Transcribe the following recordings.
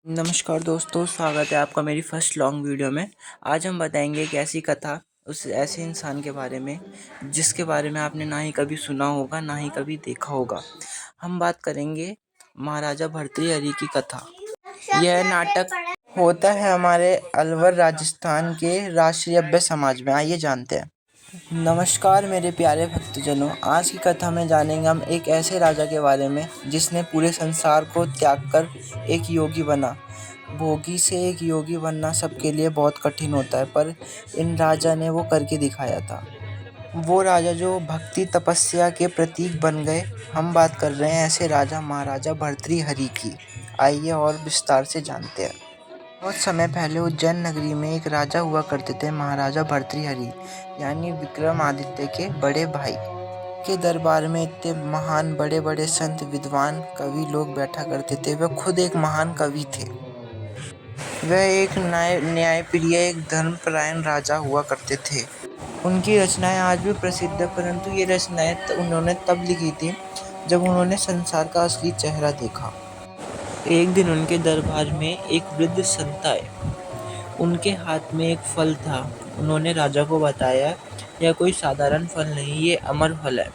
नमस्कार दोस्तों, स्वागत है आपका मेरी फर्स्ट लॉन्ग वीडियो में। आज हम बताएंगे एक ऐसी कथा उस ऐसे इंसान के बारे में जिसके बारे में आपने ना ही कभी सुना होगा ना ही कभी देखा होगा। हम बात करेंगे महाराजा भर्तृहरि की कथा। यह नाटक होता है हमारे अलवर राजस्थान के राष्ट्रीय अभ्य समाज में। आइए जानते हैं। नमस्कार मेरे प्यारे भक्तजनों, आज की कथा में जानेंगे हम एक ऐसे राजा के बारे में जिसने पूरे संसार को त्याग कर एक योगी बना। भोगी से एक योगी बनना सबके लिए बहुत कठिन होता है, पर इन राजा ने वो करके दिखाया था। वो राजा जो भक्ति तपस्या के प्रतीक बन गए। हम बात कर रहे हैं ऐसे राजा महाराजा भर्तृहरि की। आइए और विस्तार से जानते हैं। बहुत समय पहले उज्जैन नगरी में एक राजा हुआ करते थे, महाराजा भर्तृहरि, यानी विक्रमादित्य के बड़े भाई। के दरबार में इतने महान बड़े बड़े संत, विद्वान, कवि लोग बैठा करते थे। वह खुद एक महान कवि थे। वह एक न्यायप्रिय, एक धर्मपरायण राजा हुआ करते थे। उनकी रचनाएं आज भी प्रसिद्ध है, परंतु ये रचनाएं उन्होंने तब लिखी थी जब उन्होंने संसार का असली चेहरा देखा। एक दिन उनके दरबार में एक वृद्ध संत आए। उनके हाथ में एक फल था। उन्होंने राजा को बताया, यह कोई साधारण फल नहीं, ये अमर फल है।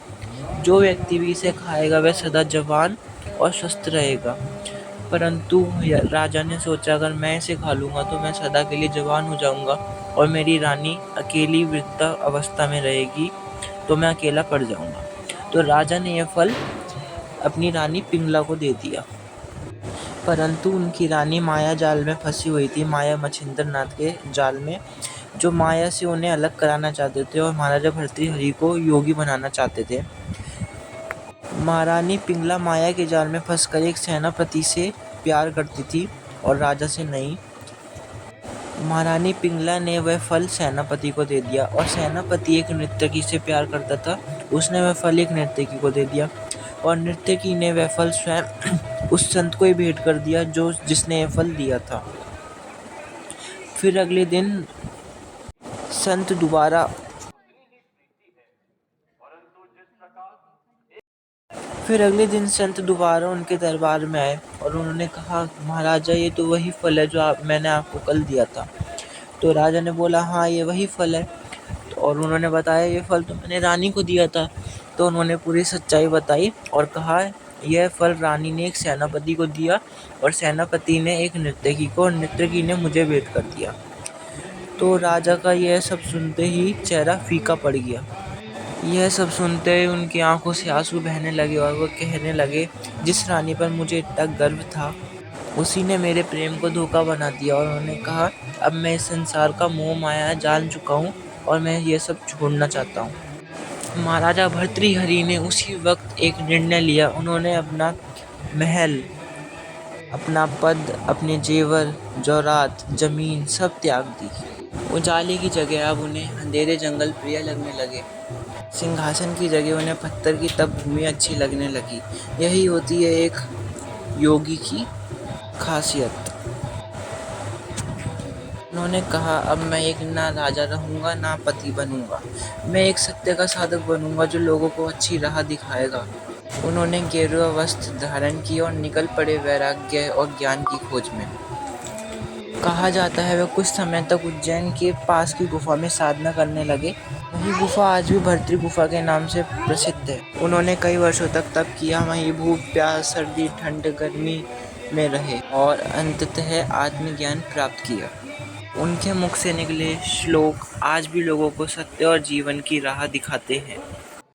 जो व्यक्ति भी इसे खाएगा वह सदा जवान और स्वस्थ रहेगा। परंतु राजा ने सोचा, अगर मैं इसे खा लूँगा तो मैं सदा के लिए जवान हो जाऊँगा और मेरी रानी अकेली वृद्ध अवस्था में रहेगी, तो मैं अकेला पड़ जाऊँगा। तो राजा ने यह फल अपनी रानी पिंगला को दे दिया। परंतु उनकी रानी माया जाल में फंसी हुई थी, माया मच्छिंद्र नाथ के जाल में, जो माया से उन्हें अलग कराना चाहते थे और महाराजा भर्तृहरि को योगी बनाना चाहते थे। महारानी पिंगला माया के जाल में फंसकर एक सेनापति से प्यार करती थी और राजा से नहीं। महारानी पिंगला ने वह फल सेनापति को दे दिया और सेनापति एक नर्तकी से प्यार करता था, उसने वह फल एक नर्तकी को दे दिया और नर्तकी ने वह फल स्वयं उस संत को ही भेंट कर दिया जिसने यह फल दिया था। फिर अगले दिन संत दोबारा उनके दरबार में आए और उन्होंने कहा, महाराजा ये तो वही फल है जो मैंने आपको कल दिया था। तो राजा ने बोला, हाँ ये वही फल है। और उन्होंने बताया, ये फल तो मैंने रानी को दिया था। तो उन्होंने पूरी सच्चाई बताई और कहा, यह फल रानी ने एक सेनापति को दिया और सेनापति ने एक नर्तकी को और नर्तकी ने मुझे भेंट कर दिया। तो राजा का यह सब सुनते ही चेहरा फीका पड़ गया। यह सब सुनते ही उनकी आंखों से आंसू बहने लगे और वो कहने लगे, जिस रानी पर मुझे इतना गर्व था उसी ने मेरे प्रेम को धोखा बना दिया। और उन्होंने कहा, अब मैं इस संसार का मोह माया जान चुका हूँ और मैं ये सब छोड़ना चाहता हूँ। महाराजा भर्तृहरि ने उसी वक्त एक निर्णय लिया। उन्होंने अपना महल, अपना पद, अपने जेवर जौरात, जमीन सब त्याग दी। उजाले की जगह अब उन्हें अंधेरे जंगल प्रिय लगने लगे। सिंहासन की जगह उन्हें पत्थर की तप भूमि अच्छी लगने लगी। यही होती है एक योगी की खासियत। उन्होंने कहा, अब मैं एक ना राजा रहूँगा ना पति बनूँगा, मैं एक सत्य का साधक बनूँगा जो लोगों को अच्छी राह दिखाएगा। उन्होंने गेरुआ वस्त्र धारण किए और निकल पड़े वैराग्य और ज्ञान की खोज में। कहा जाता है वह कुछ समय तक उज्जैन के पास की गुफा में साधना करने लगे। वही गुफा आज भी भर्तृ गुफा के नाम से प्रसिद्ध है। उन्होंने कई वर्षों तक तप किया, वहीं भूख प्यास सर्दी ठंड गर्मी में रहे और अंततः आत्मज्ञान प्राप्त किया। उनके मुख से निकले श्लोक आज भी लोगों को सत्य और जीवन की राह दिखाते हैं।